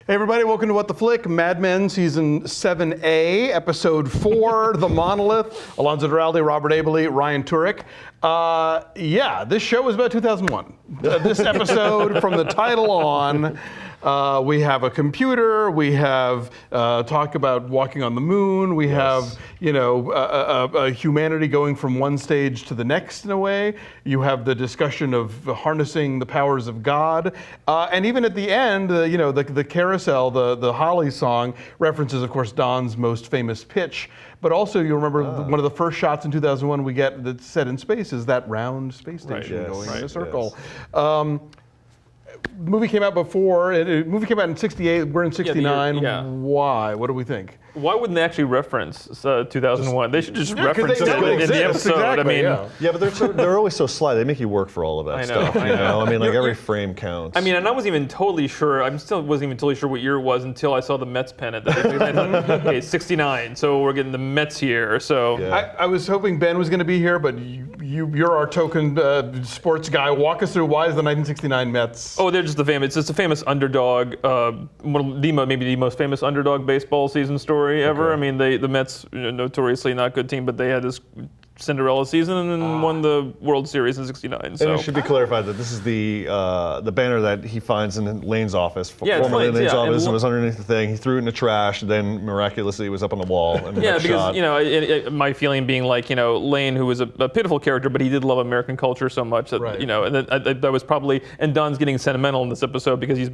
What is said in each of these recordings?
Hey everybody, welcome to What the Flick, Mad Men Season 7A, Episode 4, The Monolith, Alonzo Duralde, Robert Abele, Ryan Turek. This show was about 2001. This episode, from the title on, we have a computer, we have talk about walking on the moon, we have, humanity going from one stage to the next in a way. You have the discussion of harnessing the powers of God. And even at the end, the carousel, the Holly song references, of course, Don's most famous pitch. But also, you remember one of the first shots in 2001 we get that's set in space is that round space station going in a circle. Yes. Movie came out before. Movie came out in '68. We're in '69. Why? What do we think? Why wouldn't they actually reference 2001? They should just reference it in the episode. Exactly, but they're always so sly. They make you work for all of that stuff. I know. Every frame counts. And I wasn't even totally sure. I still wasn't even totally sure what year it was until I saw the Mets pennant. Okay, '69. So we're getting the Mets here. So I was hoping Ben was going to be here, but you're our token sports guy. Walk us through why is the 1969 Mets? Oh, they're just It's a famous underdog. Maybe the most famous underdog baseball season story ever. Okay. The Mets, notoriously not good team, but they had this Cinderella season and then won the World Series in '69. So. And it should be clarified that this is the banner that he finds in Lane's office. Formerly Lane's office, and was underneath the thing. He threw it in the trash, then miraculously it was up on the wall. And because my feeling being Lane, who was a pitiful character, but he did love American culture so much that and that was probably, and Don's getting sentimental in this episode because he's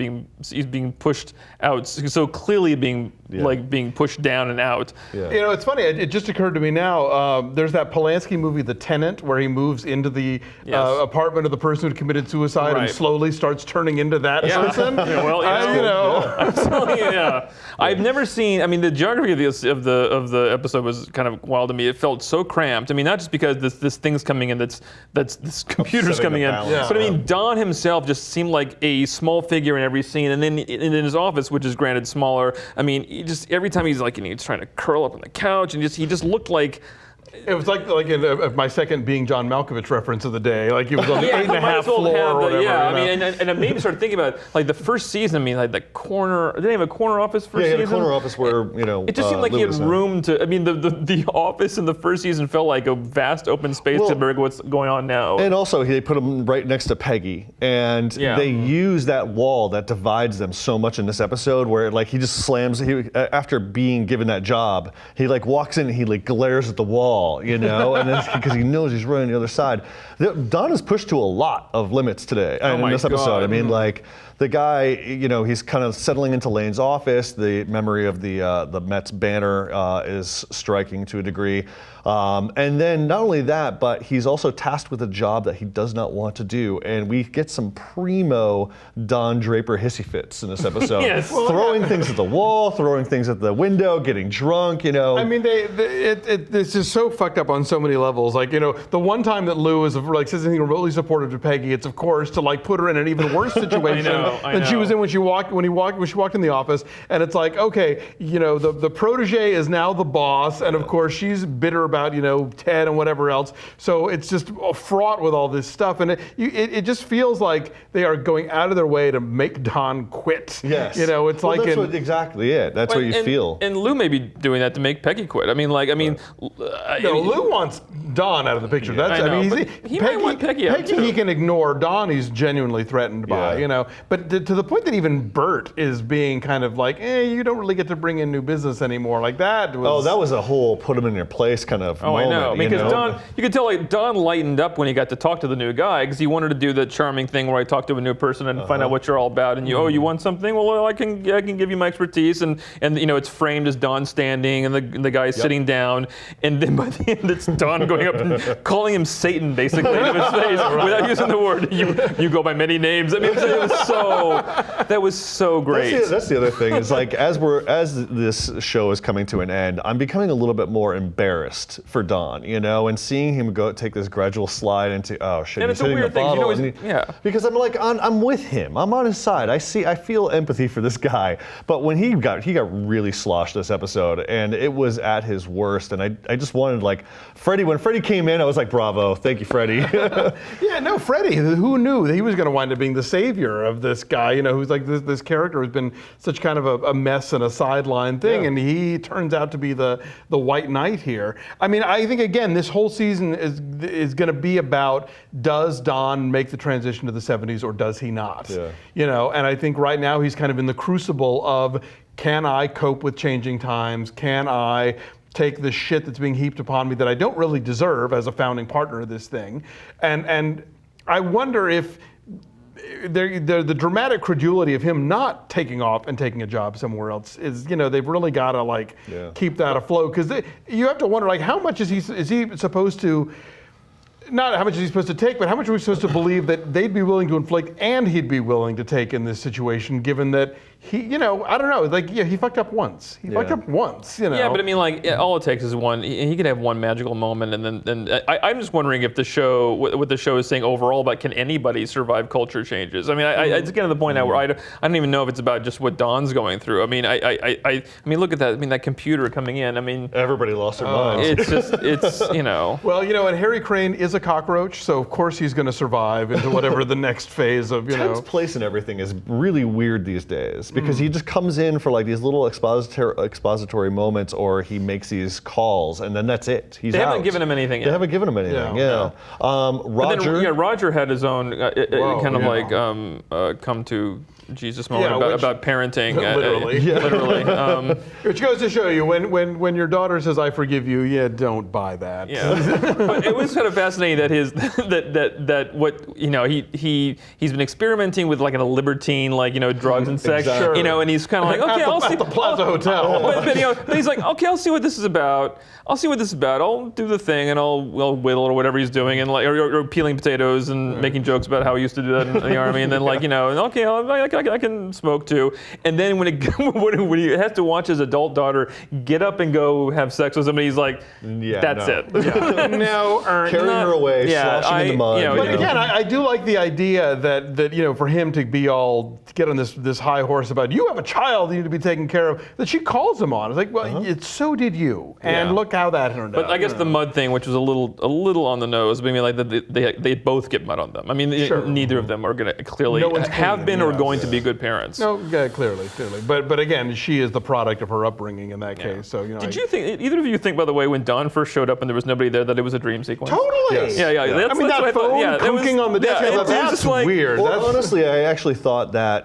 being pushed out, so clearly being pushed down and out. Yeah. It's funny. It just occurred to me now. There's that Polanski movie, The Tenant, where he moves into the apartment of the person who committed suicide and slowly starts turning into that person. I'm telling you, I've never seen. The geography of the episode was kind of wild to me. It felt so cramped. Not just because this thing's coming in, that's this computer's coming in, but Don himself just seemed like a small figure in every scene. And then in his office, which is granted smaller, he just every time he's trying to curl up on the couch, and he just looked like. It was like in my second Being John Malkovich reference of the day. Like he was on the 8.5 floor or whatever. And it made me start thinking about the first season. The corner. Did they have a corner office first season? Yeah, a corner office where It just seemed like he had room to. The office in the first season felt like a vast open space compared to what's going on now. And also, they put him right next to Peggy, and they use that wall that divides them so much in this episode, where he just slams. After being given that job, he walks in and he glares at the wall. And it's because he knows he's running the other side. Don is pushed to a lot of limits today in this episode. The guy, he's kind of settling into Lane's office. The memory of the Mets banner is striking to a degree. And then not only that, but he's also tasked with a job that he does not want to do. And we get some primo Don Draper hissy fits in this episode. Throwing things at the wall, throwing things at the window, getting drunk, It's just so fucked up on so many levels. The one time that Lou is says anything remotely supportive to Peggy, it's of course to put her in an even worse situation than she was in when she walked in the office. And it's the protege is now the boss, and of course she's bitter about Ted and whatever else. So it's just fraught with all this stuff, and it just feels like they are going out of their way to make Don quit. Yes. It's that's exactly it. That's what you feel. And Lou may be doing that to make Peggy quit. Lou wants Don out of the picture. He might want Peggy out too. He can ignore. Don he's genuinely threatened by. But to the point that even Bert is being kind of you don't really get to bring in new business anymore. That was a whole put him in your place kind of moment. I know. Because Don, you could tell Don lightened up when he got to talk to the new guy, because he wanted to do the charming thing where I talk to a new person and find out what you're all about. And you want something? Well, I can give you my expertise. And it's framed as Don standing and the guy sitting down. And then by the end, it's Don going up and calling him Satan basically to his face without using the word. You go by many names. That was so great. That's the other thing is as this show is coming to an end, I'm becoming a little bit more embarrassed for Don, and seeing him take this gradual slide into he's hitting the bottle. Because I'm with him. I'm on his side. I feel empathy for this guy. But when he got really sloshed this episode, and it was at his worst, and I just wanted wanted like Freddie. When Freddie came in, I was like, bravo, thank you, Freddie. Yeah, no, Freddie. Who knew that he was going to wind up being the savior of this guy? Who's like this character who's been such kind of a mess and a sideline thing, and he turns out to be the White Knight here. I mean, I think again, this whole season is going to be about, does Don make the transition to the 70s or does he not? Yeah. And I think right now he's kind of in the crucible of, can I cope with changing times? Can I take the shit that's being heaped upon me that I don't really deserve as a founding partner of this thing? And I wonder if the dramatic credulity of him not taking off and taking a job somewhere else is, they've really got to keep that afloat, because you have to wonder, like, how much is he supposed to, not how much is he supposed to take, but how much are we supposed to believe that they'd be willing to inflict and he'd be willing to take in this situation, given that he, I don't know, like, he fucked up once. He fucked up once, Yeah, but I mean, like, all it takes is one. He could have one magical moment, and then I'm just wondering if the show, what the show is saying overall about, can anybody survive culture changes? I mean, it's getting to the point now where I don't even know if it's about just what Don's going through. I mean, I mean, look at that. I mean, that computer coming in. I mean, everybody lost their minds. It's just, Well, and Harry Crane is a cockroach, so of course he's going to survive into whatever the next phase of, Ted's place and everything is really weird these days, because he just comes in for like these little expository moments, or he makes these calls, and then that's it. He's They out. haven't given him anything yet. They haven't given him anything. Yeah. Roger. Then, Roger had his own kind of like come to Jesus moment about parenting. Literally. Literally. Which goes to show you, when your daughter says, "I forgive you," don't buy that. Yeah. But it was kind of fascinating that that what he's been experimenting with, like, a libertine, like, drugs and sex, Exactly. and he's kind of like, okay, I'll see at the Plaza Hotel. But he's like, okay, I'll see what this is about. I'll do the thing, and I'll whittle or whatever he's doing, and like or peeling potatoes and making jokes about how he used to do that in the army, and then like and okay, I can smoke too. And then when he has to watch his adult daughter get up and go have sex with somebody, he's like, that's it. Yeah. No, carrying her away, sloshing in the mud. But again, I do like the idea that for him to be all get on this high horse about, you have a child you need to be taken care of, that she calls him on. It's like, well, so did you, and look how that turned out. But I guess the mud thing, which was a little on the nose, I mean, like they both get mud on them. I mean, neither of them are going to clearly have been or going to be good parents. No, clearly. But again, she is the product of her upbringing in that case. So Did you think, either of you think, by the way, when Don first showed up and there was nobody there, that it was a dream sequence? Totally. Yes. Yeah. I mean, that phone cooking on the desk, that's weird. Well, honestly, I actually thought that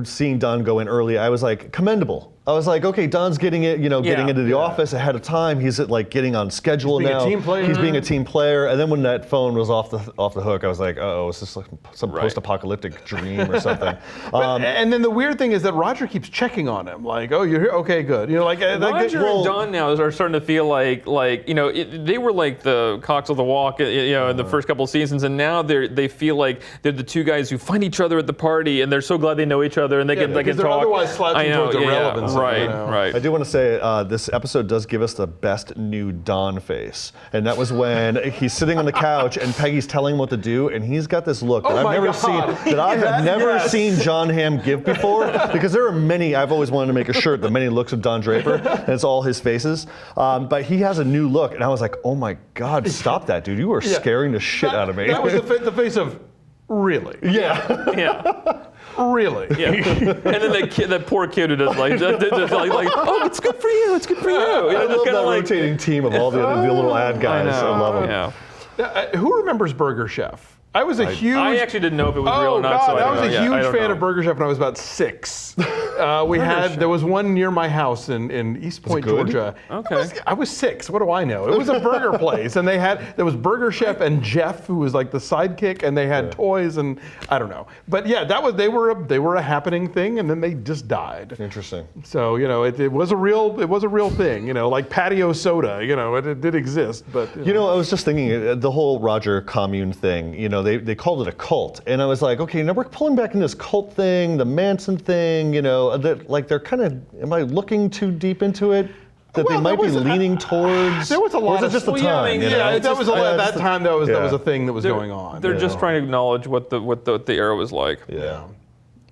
seeing Don go in early, I was like, commendable. I was like, okay, Don's getting it, getting into the office ahead of time. He's like getting on schedule now. He's being a team player. He's being a team player. And then when that phone was off the hook, I was like, uh-oh, is this like some post-apocalyptic dream or something? And then the weird thing is that Roger keeps checking on him, like, oh, you're here? Okay, good. Roger and Don now are starting to feel like they were like the cocks of the walk, in the first couple of seasons, and now they feel like they're the two guys who find each other at the party, and they're so glad they know each other, and they can talk. Otherwise slouching towards irrelevance. Right. I do want to say this episode does give us the best new Don face, and that was when he's sitting on the couch and Peggy's telling him what to do, and he's got this look that I have never seen John Hamm give before, because there are many. I've always wanted to make a shirt, the many looks of Don Draper, and it's all his faces. But he has a new look, and I was like, oh my God, stop that, dude! You are scaring the shit out of me. That was the face of, really? Yeah. Really? Yeah. And then that poor kid who does like, oh, it's good for you. It's good for you. I love that rotating team of all the little ad guys. I love them. Yeah. Who remembers Burger Chef? I was a huge. I actually didn't know if it was real or not. God, so I was a huge fan of of Burger Chef when I was about 6. There was one near my house in East Point, Georgia. Okay. I was 6. What do I know? It was a burger place, and there was Burger Chef and Jeff, who was like the sidekick, and they had toys, and I don't know. But yeah, they were a happening thing, and then they just died. Interesting. So it was a real thing. Like patio soda. It did exist, but I was just thinking the whole Roger commune thing. They called it a cult, and I was like, okay, now we're pulling back in this cult thing, the Manson thing, they're kind of, am I looking too deep into it? That they might be leaning towards. There was a lot of just the time. At that time that was a thing that was going on. They're just trying to acknowledge what the era was like. Yeah.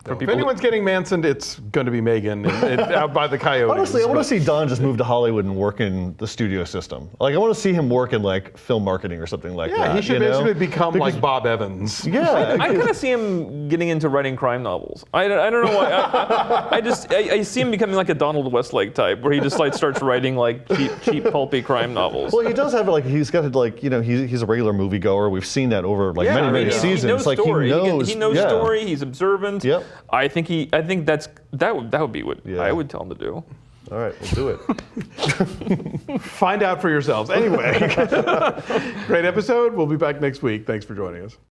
for If people. anyone's getting Mansoned, it's going to be Megan out by the coyotes. Honestly, I want to see Don just move to Hollywood and work in the studio system. Like, I want to see him work in like film marketing or something like that. Yeah, he should you know? basically become like Bob Evans. Yeah, I kind of see him getting into writing crime novels. I don't know why. I see him becoming like a Donald Westlake type, where he just like starts writing like cheap pulpy crime novels. well, he does have like he's got like he's a regular moviegoer. We've seen that over like many seasons. He knows like story. he knows story. He's observant. Yep. I think that would be what I would tell him to do. All right, we'll do it. Find out for yourselves. Anyway, great episode. We'll be back next week. Thanks for joining us.